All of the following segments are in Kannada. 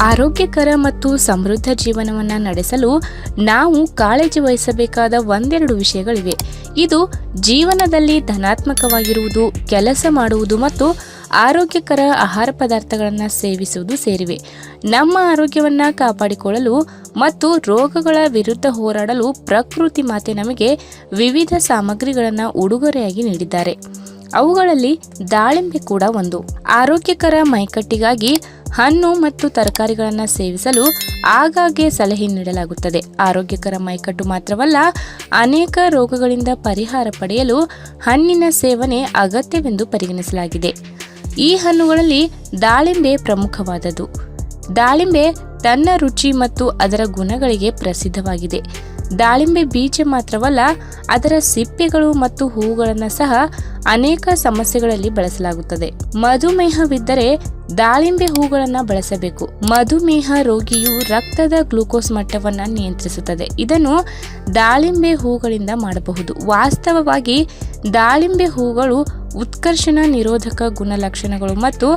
ಆರೋಗ್ಯಕರ ಮತ್ತು ಸಮೃದ್ಧ ಜೀವನವನ್ನು ನಡೆಸಲು ನಾವು ಕಾಳಜಿ ವಹಿಸಬೇಕಾದ ಒಂದೆರಡು ವಿಷಯಗಳಿವೆ. ಇದು ಜೀವನದಲ್ಲಿ ಧನಾತ್ಮಕವಾಗಿರುವುದು, ಕೆಲಸ ಮಾಡುವುದು ಮತ್ತು ಆರೋಗ್ಯಕರ ಆಹಾರ ಪದಾರ್ಥಗಳನ್ನು ಸೇವಿಸುವುದು ಸೇರಿವೆ. ನಮ್ಮ ಆರೋಗ್ಯವನ್ನು ಕಾಪಾಡಿಕೊಳ್ಳಲು ಮತ್ತು ರೋಗಗಳ ವಿರುದ್ಧ ಹೋರಾಡಲು ಪ್ರಕೃತಿ ಮಾತೆ ನಮಗೆ ವಿವಿಧ ಸಾಮಗ್ರಿಗಳನ್ನು ಉಡುಗೊರೆಯಾಗಿ ನೀಡಿದ್ದಾರೆ. ಅವುಗಳಲ್ಲಿ ದಾಳಿಂಬೆ ಕೂಡ ಒಂದು. ಆರೋಗ್ಯಕರ ಮೈಕಟ್ಟಿಗಾಗಿ ಹಣ್ಣು ಮತ್ತು ತರಕಾರಿಗಳನ್ನು ಸೇವಿಸಲು ಆಗಾಗ್ಗೆ ಸಲಹೆ ನೀಡಲಾಗುತ್ತದೆ. ಆರೋಗ್ಯಕರ ಮೈಕಟ್ಟು ಮಾತ್ರವಲ್ಲ, ಅನೇಕ ರೋಗಗಳಿಂದ ಪರಿಹಾರ ಪಡೆಯಲು ಹಣ್ಣಿನ ಸೇವನೆ ಅಗತ್ಯವೆಂದು ಪರಿಗಣಿಸಲಾಗಿದೆ. ಈ ಹಣ್ಣುಗಳಲ್ಲಿ ದಾಳಿಂಬೆ ಪ್ರಮುಖವಾದದ್ದು. ದಾಳಿಂಬೆ ತನ್ನ ರುಚಿ ಮತ್ತು ಅದರ ಗುಣಗಳಿಗೆ ಪ್ರಸಿದ್ಧವಾಗಿದೆ. ದಾಳಿಂಬೆ ಬೀಜ ಮಾತ್ರವಲ್ಲ, ಅದರ ಸಿಪ್ಪೆಗಳು ಮತ್ತು ಹೂಗಳನ್ನು ಸಹ ಅನೇಕ ಸಮಸ್ಯೆಗಳಲ್ಲಿ ಬಳಸಲಾಗುತ್ತದೆ. ಮಧುಮೇಹವಿದ್ದರೆ ದಾಳಿಂಬೆ ಹೂಗಳನ್ನು ಬಳಸಬೇಕು. ಮಧುಮೇಹ ರೋಗಿಯು ರಕ್ತದ ಗ್ಲೂಕೋಸ್ ಮಟ್ಟವನ್ನು ನಿಯಂತ್ರಿಸುತ್ತದೆ. ಇದನ್ನು ದಾಳಿಂಬೆ ಹೂಗಳಿಂದ ಮಾಡಬಹುದು. ವಾಸ್ತವವಾಗಿ ದಾಳಿಂಬೆ ಹೂಗಳು ಉತ್ಕರ್ಷಣ ನಿರೋಧಕ ಗುಣಲಕ್ಷಣಗಳು ಮತ್ತು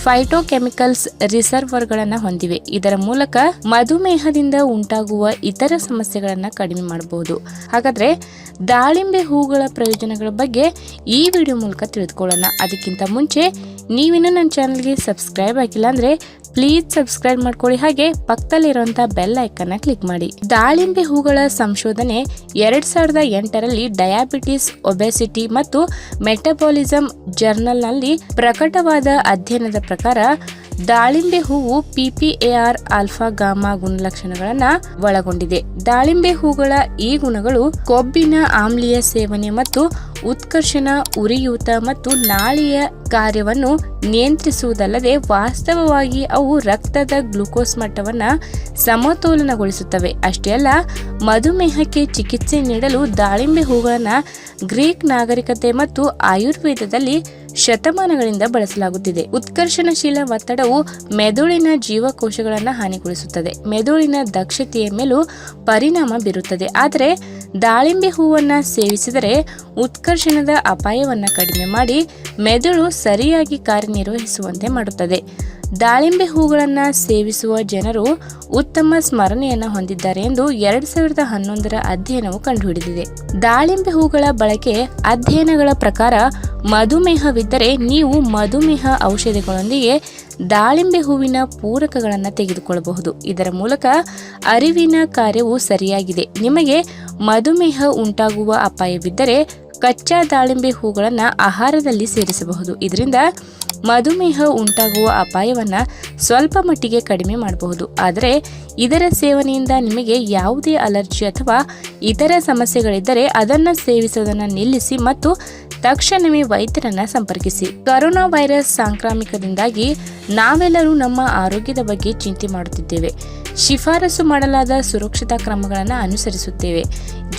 ಫೈಟೋಕೆಮಿಕಲ್ಸ್ ರಿಸರ್ವರ್ಗಳನ್ನು ಹೊಂದಿವೆ. ಇದರ ಮೂಲಕ ಮಧುಮೇಹದಿಂದ ಉಂಟಾಗುವ ಇತರ ಸಮಸ್ಯೆಗಳನ್ನು ಕಡಿಮೆ ಮಾಡಬಹುದು. ಹಾಗಾದರೆ ದಾಳಿಂಬೆ ಹೂಗಳ ಪ್ರಯೋಜನಗಳ ಬಗ್ಗೆ ಈ ವಿಡಿಯೋ ಮೂಲಕ ತಿಳಿದುಕೊಳ್ಳೋಣ. ಅದಕ್ಕಿಂತ ಮುಂಚೆ ನೀವಿನ್ನೂ ನನ್ನ ಚಾನಲ್ಗೆ ಸಬ್ಸ್ಕ್ರೈಬ್ ಆಗಿಲ್ಲ ಅಂದರೆ ಪ್ಲೀಸ್ ಸಬ್ಸ್ಕ್ರೈಬ್ ಮಾಡ್ಕೊಳ್ಳಿ. ಹಾಗೆ ಪಕ್ಕದಲ್ಲಿರುವಂಥ ಬೆಲ್ ಐಕನ್ನ ಕ್ಲಿಕ್ ಮಾಡಿ. ದಾಳಿಂಬೆ ಹೂಗಳ ಸಂಶೋಧನೆ 2008ರಲ್ಲಿ ಡಯಾಬಿಟಿಸ್, ಒಬೆಸಿಟಿ ಮತ್ತು ಮೆಟಬಾಲಿಸಮ್ ಜರ್ನಲ್ನಲ್ಲಿ ಪ್ರಕಟವಾದ ಅಧ್ಯಯನದ ಪ್ರಕಾರ ದಾಳಿಂಬೆ ಹೂವು PPAR ಆಲ್ಫಾ ಗಾಮಾ ಗುಣಲಕ್ಷಣಗಳನ್ನು ಒಳಗೊಂಡಿದೆ. ದಾಳಿಂಬೆ ಹೂಗಳ ಈ ಗುಣಗಳು ಕೊಬ್ಬಿನ ಆಮ್ಲೀಯ ಸೇವನೆ ಮತ್ತು ಉತ್ಕರ್ಷಣ, ಉರಿಯೂತ ಮತ್ತು ನಾಳೀಯ ಕಾರ್ಯವನ್ನು ನಿಯಂತ್ರಿಸುವುದಲ್ಲದೆ ವಾಸ್ತವವಾಗಿ ಅವು ರಕ್ತದ ಗ್ಲೂಕೋಸ್ ಮಟ್ಟವನ್ನು ಸಮತೋಲನಗೊಳಿಸುತ್ತವೆ. ಅಷ್ಟೇ ಅಲ್ಲ, ಮಧುಮೇಹಕ್ಕೆ ಚಿಕಿತ್ಸೆ ನೀಡಲು ದಾಳಿಂಬೆ ಹೂಗಳನ್ನು ಗ್ರೀಕ್ ನಾಗರಿಕತೆ ಮತ್ತು ಆಯುರ್ವೇದದಲ್ಲಿ ಶತಮಾನಗಳಿಂದ ಬಳಸಲಾಗುತ್ತಿದೆ. ಉತ್ಕರ್ಷಣಶೀಲ ಒತ್ತಡವು ಮೆದುಳಿನ ಜೀವಕೋಶಗಳನ್ನು ಹಾನಿಗೊಳಿಸುತ್ತದೆ, ಮೆದುಳಿನ ದಕ್ಷತೆಯ ಮೇಲೂ ಪರಿಣಾಮ ಬೀರುತ್ತದೆ. ಆದರೆ ದಾಳಿಂಬೆ ಹೂವನ್ನು ಸೇವಿಸಿದರೆ ಉತ್ಕರ್ಷಣದ ಅಪಾಯವನ್ನು ಕಡಿಮೆ ಮಾಡಿ ಮೆದುಳು ಸರಿಯಾಗಿ ಕಾರ್ಯನಿರ್ವಹಿಸುವಂತೆ ಮಾಡುತ್ತದೆ. ದಾಳಿಂಬೆ ಹೂಗಳನ್ನು ಸೇವಿಸುವ ಜನರು ಉತ್ತಮ ಸ್ಮರಣೆಯನ್ನು ಹೊಂದಿದ್ದಾರೆ ಎಂದು 2011ರ ಅಧ್ಯಯನವು ಕಂಡುಹಿಡಿದಿದೆ. ದಾಳಿಂಬೆ ಹೂಗಳ ಬಳಕೆ ಅಧ್ಯಯನಗಳ ಪ್ರಕಾರ ಮಧುಮೇಹವಿದ್ದರೆ ನೀವು ಮಧುಮೇಹ ಔಷಧಿಗಳೊಂದಿಗೆ ದಾಳಿಂಬೆ ಹೂವಿನ ಪೂರಕಗಳನ್ನು ತೆಗೆದುಕೊಳ್ಳಬಹುದು. ಇದರ ಮೂಲಕ ಅರಿವಿನ ಕಾರ್ಯವು ಸರಿಯಾಗಿದೆ. ನಿಮಗೆ ಮಧುಮೇಹ ಉಂಟಾಗುವ ಅಪಾಯವಿದ್ದರೆ ಕಚ್ಚಾ ದಾಳಿಂಬೆ ಹೂಗಳನ್ನು ಆಹಾರದಲ್ಲಿ ಸೇರಿಸಬಹುದು. ಇದರಿಂದ ಮಧುಮೇಹ ಉಂಟಾಗುವ ಅಪಾಯವನ್ನು ಸ್ವಲ್ಪ ಮಟ್ಟಿಗೆ ಕಡಿಮೆ ಮಾಡಬಹುದು. ಆದರೆ ಇದರ ಸೇವನೆಯಿಂದ ನಿಮಗೆ ಯಾವುದೇ ಅಲರ್ಜಿ ಅಥವಾ ಇತರ ಸಮಸ್ಯೆಗಳಿದ್ದರೆ ಅದನ್ನು ಸೇವಿಸುವುದನ್ನು ನಿಲ್ಲಿಸಿ ಮತ್ತು ತಕ್ಷಣವೇ ವೈದ್ಯರನ್ನು ಸಂಪರ್ಕಿಸಿ. ಕೊರೋನಾ ವೈರಸ್ ಸಾಂಕ್ರಾಮಿಕದಿಂದಾಗಿ ನಾವೆಲ್ಲರೂ ನಮ್ಮ ಆರೋಗ್ಯದ ಬಗ್ಗೆ ಚಿಂತೆ ಮಾಡುತ್ತಿದ್ದೇವೆ. ಶಿಫಾರಸು ಮಾಡಲಾದ ಸುರಕ್ಷತಾ ಕ್ರಮಗಳನ್ನು ಅನುಸರಿಸುತ್ತೇವೆ.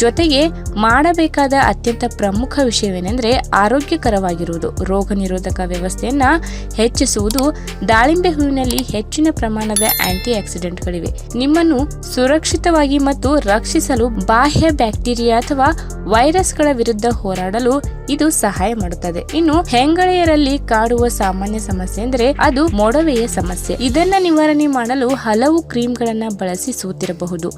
ಜೊತೆಗೆ ಮಾಡಬೇಕಾದ ಅತ್ಯಂತ ಪ್ರಮುಖ ವಿಷಯವೇನೆಂದರೆ ಆರೋಗ್ಯಕರವಾಗಿರುವುದು. ರೋಗ ನಿರೋಧಕ ವ್ಯವಸ್ಥೆಯನ್ನು ಹೆಚ್ಚಿಸುವುದು. ದಾಳಿಂಬೆ ಹೂವಿನಲ್ಲಿ ಹೆಚ್ಚಿನ ಪ್ರಮಾಣದ ಆಂಟಿ ಆಕ್ಸಿಡೆಂಟ್ಗಳಿವೆ. ನಿಮ್ಮನ್ನು ಸುರಕ್ಷಿತವಾಗಿ ಮತ್ತು ರಕ್ಷಿಸಲು ಬಾಹ್ಯ ಬ್ಯಾಕ್ಟೀರಿಯಾ ಅಥವಾ ವೈರಸ್ಗಳ ವಿರುದ್ಧ ಹೋರಾಡಲು ಇದು ಸಹಾಯ ಮಾಡುತ್ತದೆ. ಇನ್ನು ಹೆಂಗಳೆಯರಲ್ಲಿ ಕಾಡುವ ಸಾಮಾನ್ಯ ಸಮಸ್ಯೆ ಎಂದರೆ ಅದು ಮೊಡವೆಯ ಸಮಸ್ಯೆ. ಇದನ್ನ ನಿವಾರಣೆ ಮಾಡಲು ಹಲವು ಕ್ರೀಮ್ಗಳನ್ನು ಬಳಸಿ ಸೋತಿರಬಹುದು.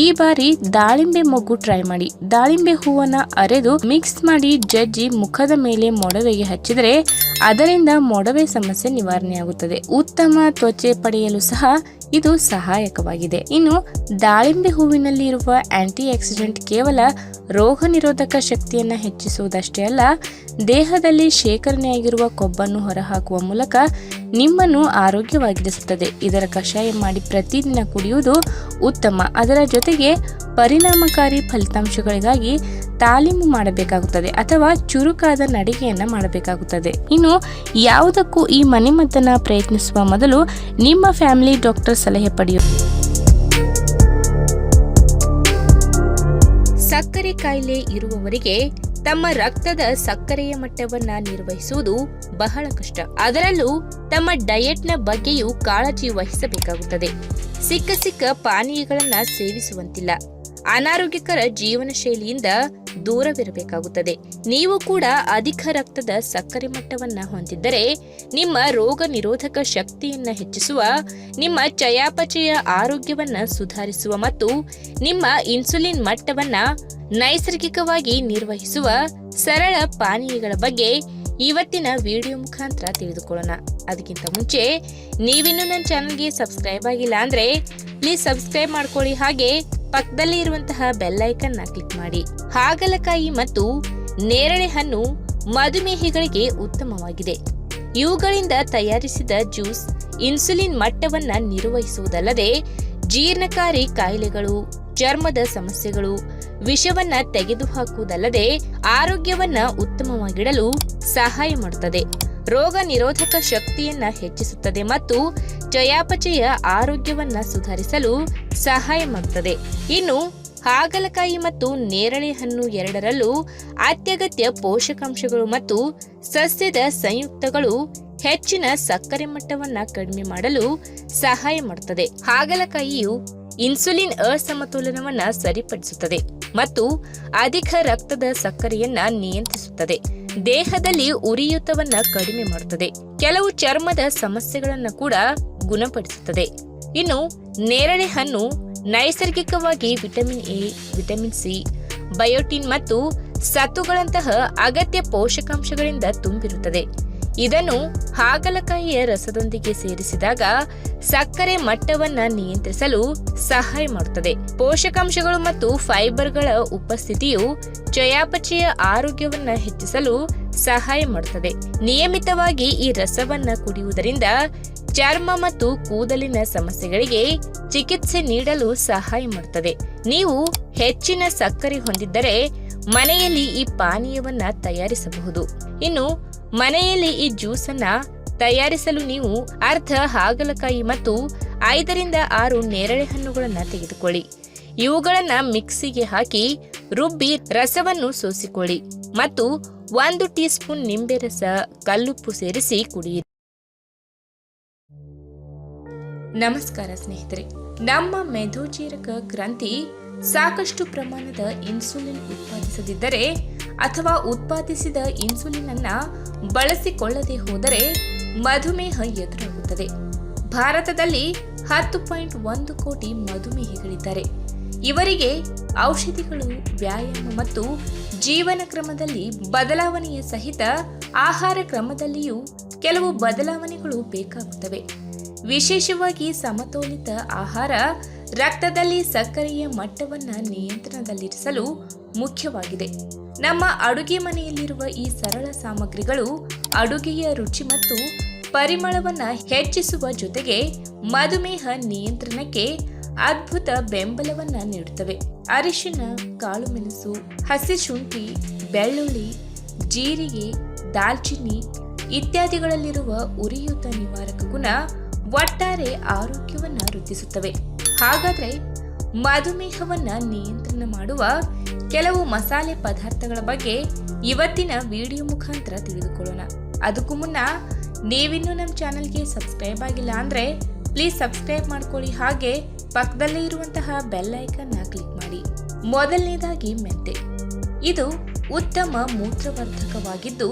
ಈ ಬಾರಿ ದಾಳಿಂಬೆ ಮೊಗ್ಗು ಟ್ರೈ ಮಾಡಿ. ದಾಳಿಂಬೆ ಹೂವನ್ನ ಅರೆದು ಮಿಕ್ಸ್ ಮಾಡಿ ಜಜ್ಜಿ ಮುಖದ ಮೇಲೆ ಮೊಡವೆಗೆ ಹಚ್ಚಿದರೆ ಅದರಿಂದ ಮೊಡವೆ ಸಮಸ್ಯೆ ನಿವಾರಣೆಯಾಗುತ್ತದೆ. ಉತ್ತಮ ತ್ವಚೆ ಪಡೆಯಲು ಸಹ ಇದು ಸಹಾಯಕವಾಗಿದೆ. ಇನ್ನು ದಾಳಿಂಬೆ ಹೂವಿನಲ್ಲಿ ಇರುವ ಆಂಟಿ ಆಕ್ಸಿಡೆಂಟ್ ಕೇವಲ ರೋಗ ನಿರೋಧಕ ಶಕ್ತಿಯನ್ನು ಹೆಚ್ಚಿಸುವುದಷ್ಟೇ ಅಲ್ಲ, ದೇಹದಲ್ಲಿ ಶೇಖರಣೆಯಾಗಿರುವ ಕೊಬ್ಬನ್ನು ಹೊರಹಾಕುವ ಮೂಲಕ ನಿಮ್ಮನ್ನು ಆರೋಗ್ಯವಾಗಿರಿಸುತ್ತದೆ. ಇದರ ಕಷಾಯ ಮಾಡಿ ಪ್ರತಿದಿನ ಕುಡಿಯುವುದು ಉತ್ತಮ. ಅದರ ಜೊತೆಗೆ ಪರಿಣಾಮಕಾರಿ ಫಲಿತಾಂಶಗಳಿಗಾಗಿ ತಾಲೀಮು ಮಾಡಬೇಕಾಗುತ್ತದೆ ಅಥವಾ ಚುರುಕಾದ ನಡಿಗೆಯನ್ನು ಮಾಡಬೇಕಾಗುತ್ತದೆ. ಇನ್ನು ಯಾವುದಕ್ಕೂ ಈ ಮನೆಮದ್ದನ್ನು ಪ್ರಯತ್ನಿಸುವ ಮೊದಲು ನಿಮ್ಮ ಫ್ಯಾಮಿಲಿ ಡಾಕ್ಟರ್ ಸಲಹೆ ಪಡೆಯುವುದು. ಸಕ್ಕರೆ ಕಾಯಿಲೆ ಇರುವವರಿಗೆ ತಮ್ಮ ರಕ್ತದ ಸಕ್ಕರೆಯ ಮಟ್ಟವನ್ನ ನಿರ್ವಹಿಸುವುದು ಬಹಳ ಕಷ್ಟ. ಅದರಲ್ಲೂ ತಮ್ಮ ಡಯಟ್ನ ಬಗ್ಗೆಯೂ ಕಾಳಜಿ ವಹಿಸಬೇಕಾಗುತ್ತದೆ. ಸಿಕ್ಕ ಪಾನೀಯಗಳನ್ನ ಸೇವಿಸುವಂತಿಲ್ಲ. ಅನಾರೋಗ್ಯಕರ ಜೀವನ ಶೈಲಿಯಿಂದ ದೂರವಿರಬೇಕಾಗುತ್ತದೆ. ನೀವು ಕೂಡ ಅಧಿಕ ರಕ್ತದ ಸಕ್ಕರೆ ಮಟ್ಟವನ್ನ ಹೊಂದಿದ್ದರೆ ನಿಮ್ಮ ರೋಗ ನಿರೋಧಕ ಶಕ್ತಿಯನ್ನ ಹೆಚ್ಚಿಸುವ, ನಿಮ್ಮ ಚಯಾಪಚಯ ಆರೋಗ್ಯವನ್ನ ಸುಧಾರಿಸುವ ಮತ್ತು ನಿಮ್ಮ ಇನ್ಸುಲಿನ್ ಮಟ್ಟವನ್ನ ನೈಸರ್ಗಿಕವಾಗಿ ನಿರ್ವಹಿಸುವ ಸರಳ ಪಾನೀಯಗಳ ಬಗ್ಗೆ ಇವತ್ತಿನ ವಿಡಿಯೋ ಮುಖಾಂತರ ತಿಳಿದುಕೊಳ್ಳೋಣ. ಅದಕ್ಕಿಂತ ಮುಂಚೆ ನೀವಿನ್ನೂ ನನ್ನ ಚಾನಲ್ಗೆ ಸಬ್ಸ್ಕ್ರೈಬ್ ಆಗಿಲ್ಲ ಅಂದ್ರೆ ಪ್ಲೀಸ್ ಸಬ್ಸ್ಕ್ರೈಬ್ ಮಾಡ್ಕೊಳ್ಳಿ, ಹಾಗೆ ಪಕ್ಕದಲ್ಲಿ ಇರುವಂತಹ ಬೆಲ್ ಐಕನ್ ನ ಕ್ಲಿಕ್ ಮಾಡಿ. ಹಾಗಲಕಾಯಿ ಮತ್ತು ನೇರಳೆ ಹಣ್ಣು ಮಧುಮೇಹಿಗಳಿಗೆ ಉತ್ತಮವಾಗಿದೆ. ಇವುಗಳಿಂದ ತಯಾರಿಸಿದ ಜ್ಯೂಸ್ ಇನ್ಸುಲಿನ್ ಮಟ್ಟವನ್ನ ನಿರ್ವಹಿಸುವುದಲ್ಲದೆ ಜೀರ್ಣಕಾರಿ ಕಾಯಿಲೆಗಳು, ಚರ್ಮದ ಸಮಸ್ಯೆಗಳು, ವಿಷವನ್ನ ತೆಗೆದುಹಾಕುವುದಲ್ಲದೆ ಆರೋಗ್ಯವನ್ನ ಉತ್ತಮವಾಗಿಡಲು ಸಹಾಯ ಮಾಡುತ್ತದೆ. ರೋಗ ನಿರೋಧಕ ಶಕ್ತಿಯನ್ನ ಹೆಚ್ಚಿಸುತ್ತದೆ ಮತ್ತು ಚಯಾಪಚಯ ಆರೋಗ್ಯವನ್ನ ಸುಧಾರಿಸಲು ಸಹಾಯ ಮಾಡುತ್ತದೆ. ಇನ್ನು ಹಾಗಲಕಾಯಿ ಮತ್ತು ನೇರಳೆ ಹಣ್ಣು ಎರಡರಲ್ಲೂ ಅತ್ಯಗತ್ಯ ಪೋಷಕಾಂಶಗಳು ಮತ್ತು ಸಸ್ಯದ ಸಂಯುಕ್ತಗಳು ಹೆಚ್ಚಿನ ಸಕ್ಕರೆ ಮಟ್ಟವನ್ನ ಕಡಿಮೆ ಮಾಡಲು ಸಹಾಯ ಮಾಡುತ್ತದೆ. ಹಾಗಲಕಾಯಿಯು ಇನ್ಸುಲಿನ್ ಅಸಮತೋಲನವನ್ನ ಸರಿಪಡಿಸುತ್ತದೆ ಮತ್ತು ಅಧಿಕ ರಕ್ತದ ಸಕ್ಕರೆಯನ್ನ ನಿಯಂತ್ರಿಸುತ್ತದೆ. ದೇಹದಲ್ಲಿ ಉರಿಯೂತವನ್ನ ಕಡಿಮೆ ಮಾಡುತ್ತದೆ. ಕೆಲವು ಚರ್ಮದ ಸಮಸ್ಯೆಗಳನ್ನ ಕೂಡ ಗುಣಪಡಿಸುತ್ತದೆ. ಇನ್ನು ನೇರಳೆ ಹಣ್ಣು ನೈಸರ್ಗಿಕವಾಗಿ vitamin A, vitamin C, biotin ಮತ್ತು ಸತ್ತುಗಳಂತಹ ಅಗತ್ಯ ಪೋಷಕಾಂಶಗಳಿಂದ ತುಂಬಿರುತ್ತದೆ. ಇದನ್ನು ಹಾಗಲಕಾಯಿಯ ರಸದೊಂದಿಗೆ ಸೇರಿಸಿದಾಗ ಸಕ್ಕರೆ ಮಟ್ಟವನ್ನ ನಿಯಂತ್ರಿಸಲು ಸಹಾಯ ಮಾಡುತ್ತದೆ. ಪೋಷಕಾಂಶಗಳು ಮತ್ತು ಫೈಬರ್ಗಳ ಉಪಸ್ಥಿತಿಯು ಚಯಾಪಚಯ ಆರೋಗ್ಯವನ್ನ ಹೆಚ್ಚಿಸಲು ಸಹಾಯ ಮಾಡುತ್ತದೆ. ನಿಯಮಿತವಾಗಿ ಈ ರಸವನ್ನ ಕುಡಿಯುವುದರಿಂದ ಚರ್ಮ ಮತ್ತು ಕೂದಲಿನ ಸಮಸ್ಯೆಗಳಿಗೆ ಚಿಕಿತ್ಸೆ ನೀಡಲು ಸಹಾಯ ಮಾಡುತ್ತದೆ. ನೀವು ಹೆಚ್ಚಿನ ಸಕ್ಕರೆ ಹೊಂದಿದ್ದರೆ ಮನೆಯಲ್ಲಿ ಈ ಪಾನೀಯವನ್ನ ತಯಾರಿಸಬಹುದು. ಇನ್ನು ಮನೆಯಲ್ಲಿ ಈ ಜ್ಯೂಸ್ ಅನ್ನ ತಯಾರಿಸಲು ನೀವು ಅರ್ಧ ಹಾಗಲಕಾಯಿ ಮತ್ತು 5ರಿಂದ 6 ನೇರಳೆ ಹಣ್ಣುಗಳನ್ನ ತೆಗೆದುಕೊಳ್ಳಿ. ಇವುಗಳನ್ನ ಮಿಕ್ಸಿಗೆ ಹಾಕಿ ರುಬ್ಬಿ ರಸವನ್ನು ಸೋಸಿಕೊಳ್ಳಿ ಮತ್ತು 1 ಟೀ ಸ್ಪೂನ್ ನಿಂಬೆ ರಸ, ಕಲ್ಲುಪ್ಪು ಸೇರಿಸಿ ಕುಡಿಯಿರಿ. ನಮಸ್ಕಾರ ಸ್ನೇಹಿತರೆ, ನಮ್ಮ ಮೆದೋಜೀರಕ ಗ್ರಂಥಿ ಸಾಕಷ್ಟು ಪ್ರಮಾಣದ ಇನ್ಸುಲಿನ್ ಉತ್ಪಾದಿಸದಿದ್ದರೆ ಅಥವಾ ಉತ್ಪಾದಿಸಿದ ಇನ್ಸುಲಿನ್ ಅನ್ನ ಬಳಸಿಕೊಳ್ಳದೆ ಹೋದರೆ ಮಧುಮೇಹ ಎದುರಾಗುತ್ತದೆ. ಭಾರತದಲ್ಲಿ 10.1 ಕೋಟಿ ಮಧುಮೇಹಿಗಳಿದ್ದಾರೆ. ಇವರಿಗೆ ಔಷಧಿಗಳು, ವ್ಯಾಯಾಮ ಮತ್ತು ಜೀವನ ಕ್ರಮದಲ್ಲಿ ಬದಲಾವಣೆಯ ಸಹಿತ ಆಹಾರ ಕ್ರಮದಲ್ಲಿಯೂ ಕೆಲವು ಬದಲಾವಣೆಗಳು ಬೇಕಾಗುತ್ತವೆ. ವಿಶೇಷವಾಗಿ ಸಮತೋಲಿತ ಆಹಾರ ರಕ್ತದಲ್ಲಿ ಸಕ್ಕರೆಯ ಮಟ್ಟವನ್ನ ನಿಯಂತ್ರಣದಲ್ಲಿರಿಸಲು ಮುಖ್ಯವಾಗಿದೆ. ನಮ್ಮ ಅಡುಗೆ ಮನೆಯಲ್ಲಿರುವ ಈ ಸರಳ ಸಾಮಗ್ರಿಗಳು ಅಡುಗೆಯ ರುಚಿ ಮತ್ತು ಪರಿಮಳವನ್ನ ಹೆಚ್ಚಿಸುವ ಜೊತೆಗೆ ಮಧುಮೇಹ ನಿಯಂತ್ರಣಕ್ಕೆ ಅದ್ಭುತ ಬೆಂಬಲವನ್ನ ನೀಡುತ್ತವೆ. ಅರಿಶಿನ, ಕಾಳು ಮೆಣಸು, ಹಸಿ ಶುಂಠಿ, ಬೆಳ್ಳುಳ್ಳಿ, ಜೀರಿಗೆ, ದಾಲ್ಚಿನ್ನಿ ಇತ್ಯಾದಿಗಳಲ್ಲಿರುವ ಉರಿಯೂತ ನಿವಾರಕ ಗುಣ ಒಟ್ಟಾರೆ ಆರೋಗ್ಯವನ್ನ ವೃದ್ಧಿಸುತ್ತವೆ. ಹಾಗಾದ್ರೆ ಮಧುಮೇಹವನ್ನ ನಿಯಂತ್ರಣ ಮಾಡುವ ಕೆಲವು ಮಸಾಲೆ ಪದಾರ್ಥಗಳ ಬಗ್ಗೆ ಇವತ್ತಿನ ವಿಡಿಯೋ ಮುಖಾಂತರ ತಿಳಿದುಕೊಳ್ಳೋಣ. ಅದಕ್ಕೂ ಮುನ್ನ ನೀವಿನ್ನೂ ನಮ್ಮ ಚಾನಲ್ಗೆ ಸಬ್ಸ್ಕ್ರೈಬ್ ಆಗಿಲ್ಲ ಅಂದ್ರೆ ಪ್ಲೀಸ್ ಸಬ್ಸ್ಕ್ರೈಬ್ ಮಾಡ್ಕೊಳ್ಳಿ, ಹಾಗೆ ಪಕ್ಕದಲ್ಲೇ ಇರುವಂತಹ ಬೆಲ್ ಐಕನ್ ನ ಕ್ಲಿಕ್ ಮಾಡಿ. ಮೊದಲನೇದಾಗಿ ಮೆಂತೆ. ಇದು ಉತ್ತಮ ಮೂತ್ರವರ್ಧಕವಾಗಿದ್ದು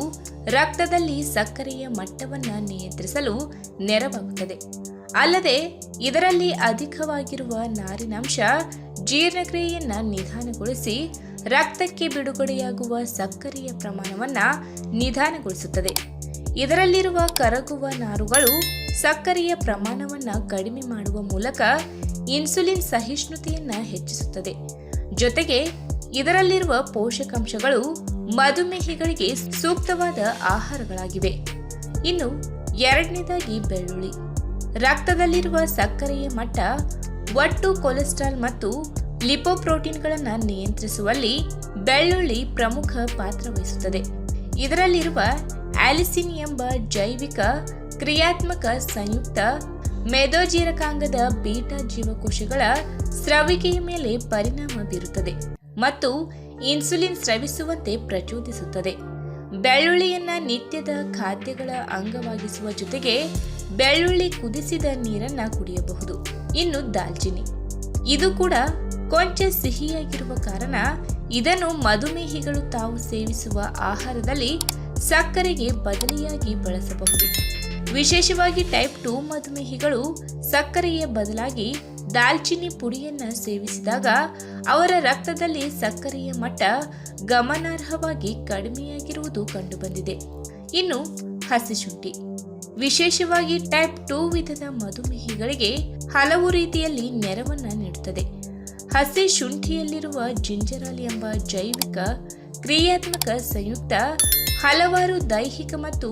ರಕ್ತದಲ್ಲಿ ಸಕ್ಕರೆಯ ಮಟ್ಟವನ್ನ ನಿಯಂತ್ರಿಸಲು ನೆರವಾಗುತ್ತದೆ. ಅಲ್ಲದೆ ಇದರಲ್ಲಿ ಅಧಿಕವಾಗಿರುವ ನಾರಿನಾಂಶ ಜೀರ್ಣಕ್ರಿಯೆಯನ್ನ ನಿಧಾನಗೊಳಿಸಿ ರಕ್ತಕ್ಕೆ ಬಿಡುಗಡೆಯಾಗುವ ಸಕ್ಕರೆಯ ಪ್ರಮಾಣವನ್ನ ನಿಧಾನಗೊಳಿಸುತ್ತದೆ. ಇದರಲ್ಲಿರುವ ಕರಗುವ ನಾರುಗಳು ಸಕ್ಕರೆಯ ಪ್ರಮಾಣವನ್ನ ಕಡಿಮೆ ಮಾಡುವ ಮೂಲಕ ಇನ್ಸುಲಿನ್ ಸಹಿಷ್ಣುತೆಯನ್ನ ಹೆಚ್ಚಿಸುತ್ತದೆ. ಜೊತೆಗೆ ಇದರಲ್ಲಿರುವ ಪೋಷಕಾಂಶಗಳು ಮಧುಮೇಹಿಗಳಿಗೆ ಸೂಕ್ತವಾದ ಆಹಾರಗಳಾಗಿವೆ. ಇನ್ನು ಎರಡನೇದಾಗಿ ಬೆಳ್ಳುಳ್ಳಿ. ರಕ್ತದಲ್ಲಿರುವ ಸಕ್ಕರೆಯ ಮಟ್ಟ, ಒಟ್ಟು ಕೊಲೆಸ್ಟ್ರಾಲ್ ಮತ್ತು ಲಿಪೋಪ್ರೋಟೀನ್ಗಳನ್ನು ನಿಯಂತ್ರಿಸುವಲ್ಲಿ ಬೆಳ್ಳುಳ್ಳಿ ಪ್ರಮುಖ ಪಾತ್ರ ವಹಿಸುತ್ತದೆ. ಇದರಲ್ಲಿರುವ ಆಲಿಸಿನ್ ಎಂಬ ಜೈವಿಕ ಕ್ರಿಯಾತ್ಮಕ ಸಂಯುಕ್ತ ಮೇದೋಜೀರಕಾಂಗದ ಬೀಟಾ ಜೀವಕೋಶಗಳ ಸ್ರವಿಕೆಯ ಮೇಲೆ ಪರಿಣಾಮ ಬೀರುತ್ತದೆ ಮತ್ತು ಇನ್ಸುಲಿನ್ ಸ್ರವಿಸುವಂತೆ ಪ್ರಚೋದಿಸುತ್ತದೆ. ಬೆಳ್ಳುಳ್ಳಿಯನ್ನ ನಿತ್ಯದ ಖಾದ್ಯಗಳ ಅಂಗವಾಗಿಸುವ ಜೊತೆಗೆ ಬೆಳ್ಳುಳ್ಳಿ ಕುದಿಸಿದ ನೀರನ್ನ ಕುಡಿಯಬಹುದು. ಇನ್ನು ದಾಲ್ಚಿನ್ನಿ, ಇದು ಕೂಡ ಕೊಂಚ ಸಿಹಿಯಾಗಿರುವ ಕಾರಣ ಇದನ್ನು ಮಧುಮೇಹಿಗಳು ತಾವು ಸೇವಿಸುವ ಆಹಾರದಲ್ಲಿ ಸಕ್ಕರೆಗೆ ಬದಲಿಯಾಗಿ ಬಳಸಬಹುದು. ವಿಶೇಷವಾಗಿ ಟೈಪ್ 2 ಮಧುಮೇಹಿಗಳು ಸಕ್ಕರೆಯ ಬದಲಾಗಿ ದಾಲ್ಚಿನ್ನಿ ಪುಡಿಯನ್ನ ಸೇವಿಸಿದಾಗ ಅವರ ರಕ್ತದಲ್ಲಿ ಸಕ್ಕರೆಯ ಮಟ್ಟ ಗಮನಾರ್ಹವಾಗಿ ಕಡಿಮೆಯಾಗಿರುವುದು ಕಂಡುಬಂದಿದೆ. ಇನ್ನು ಹಸಿ ಶುಂಠಿ ವಿಶೇಷವಾಗಿ ಟೈಪ್ 2 ವಿಧದ ಮಧುಮೇಹಿಗಳಿಗೆ ಹಲವು ರೀತಿಯಲ್ಲಿ ನೆರವನ್ನ ನೀಡುತ್ತದೆ. ಹಸಿ ಶುಂಠಿಯಲ್ಲಿರುವ ಜಿಂಜರಾಲ್ ಎಂಬ ಜೈವಿಕ ಕ್ರಿಯಾತ್ಮಕ ಸಂಯುಕ್ತ ಹಲವಾರು ದೈಹಿಕ ಮತ್ತು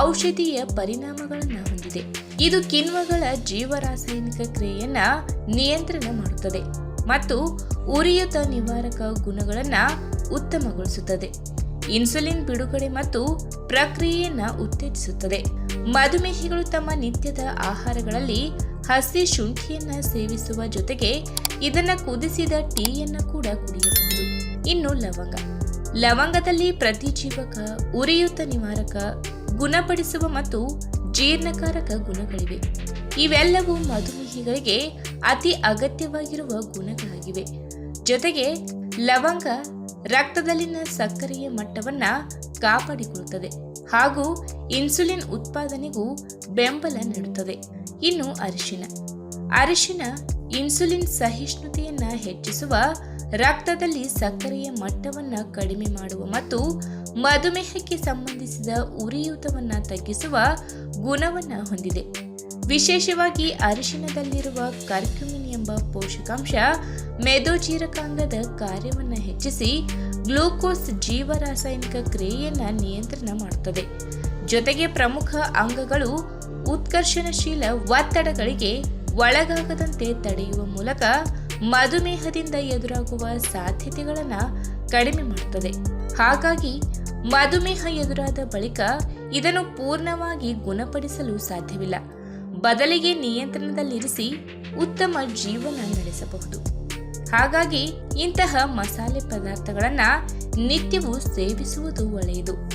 ಔಷಧೀಯ ಪರಿಣಾಮಗಳನ್ನು ಹೊಂದಿದೆ. ಇದು ಕಿಣ್ವಗಳ ಜೀವರಾಸಾಯನಿಕ ಕ್ರಿಯೆಯನ್ನ ನಿಯಂತ್ರಣ ಮಾಡುತ್ತದೆ ಮತ್ತು ಉರಿಯೂತ ನಿವಾರಕ ಗುಣಗಳನ್ನು ಉತ್ತಮಗೊಳಿಸುತ್ತದೆ. ಇನ್ಸುಲಿನ್ ಬಿಡುಗಡೆ ಮತ್ತು ಪ್ರಕ್ರಿಯೆಯನ್ನ ಉತ್ತೇಜಿಸುತ್ತದೆ. ಮಧುಮೇಹಿಗಳು ತಮ್ಮ ನಿತ್ಯದ ಆಹಾರಗಳಲ್ಲಿ ಹಸಿ ಶುಂಠಿಯನ್ನ ಸೇವಿಸುವ ಜೊತೆಗೆ ಇದನ್ನ ಕುದಿಸಿದ ಟೀಯನ್ನ ಕೂಡ ಕುಡಿಯಬಹುದು. ಇನ್ನು ಲವಂಗದಲ್ಲಿ ಪ್ರತಿಜೀವಕ, ಉರಿಯೂತ ನಿವಾರಕ, ಗುಣಪಡಿಸುವ ಮತ್ತು ಜೀರ್ಣಕಾರಕ ಗುಣಗಳಿವೆ. ಇವೆಲ್ಲವೂ ಮಧುಮೇಹಿಗಳಿಗೆ ಅತಿ ಅಗತ್ಯವಾಗಿರುವ ಗುಣಗಳಾಗಿವೆ. ಜೊತೆಗೆ ಲವಂಗ ರಕ್ತದಲ್ಲಿನ ಸಕ್ಕರೆಯ ಮಟ್ಟವನ್ನ ಕಾಪಾಡಿಕೊಳ್ಳುತ್ತದೆ ಹಾಗೂ ಇನ್ಸುಲಿನ್ ಉತ್ಪಾದನೆಗೂ ಬೆಂಬಲ ನೀಡುತ್ತದೆ. ಇನ್ನು ಅರಿಶಿನ ಇನ್ಸುಲಿನ್ ಸಹಿಷ್ಣುತೆಯನ್ನ ಹೆಚ್ಚಿಸುವ, ರಕ್ತದಲ್ಲಿ ಸಕ್ಕರೆಯ ಮಟ್ಟವನ್ನ ಕಡಿಮೆ ಮಾಡುವ ಮತ್ತು ಮಧುಮೇಹಕ್ಕೆ ಸಂಬಂಧಿಸಿದ ಉರಿಯೂತವನ್ನ ತಗ್ಗಿಸುವ ಗುಣವನ್ನ ಹೊಂದಿದೆ. ವಿಶೇಷವಾಗಿ ಅರಿಶಿನದಲ್ಲಿರುವ ಕರ್ಕ್ಯುಮಿನ್ ಎಂಬ ಪೋಷಕಾಂಶ ಮೆದೋಜೀರಕಾಂಗದ ಕಾರ್ಯವನ್ನು ಹೆಚ್ಚಿಸಿ ಗ್ಲೂಕೋಸ್ ಜೀವರಾಸಾಯನಿಕ ಕ್ರಿಯೆಯನ್ನ ನಿಯಂತ್ರಣ ಮಾಡುತ್ತದೆ. ಜೊತೆಗೆ ಪ್ರಮುಖ ಅಂಗಗಳು ಉತ್ಕರ್ಷಣಶೀಲ ಒತ್ತಡಗಳಿಗೆ ಒಳಗಾಗದಂತೆ ತಡೆಯುವ ಮೂಲಕ ಮಧುಮೇಹದಿಂದ ಎದುರಾಗುವ ಸಾಧ್ಯತೆಗಳನ್ನು ಕಡಿಮೆ ಮಾಡುತ್ತದೆ. ಹಾಗಾಗಿ ಮಧುಮೇಹ ಎದುರಾದ ಬಳಿಕ ಇದನ್ನು ಪೂರ್ಣವಾಗಿ ಗುಣಪಡಿಸಲು ಸಾಧ್ಯವಿಲ್ಲ. ಬದಲಿಗೆ ನಿಯಂತ್ರಣದಲ್ಲಿರಿಸಿ ಉತ್ತಮ ಜೀವನ ನಡೆಸಬಹುದು. ಹಾಗಾಗಿ ಇಂತಹ ಮಸಾಲೆ ಪದಾರ್ಥಗಳನ್ನು ನಿತ್ಯವೂ ಸೇವಿಸುವುದು ಒಳ್ಳೆಯದು.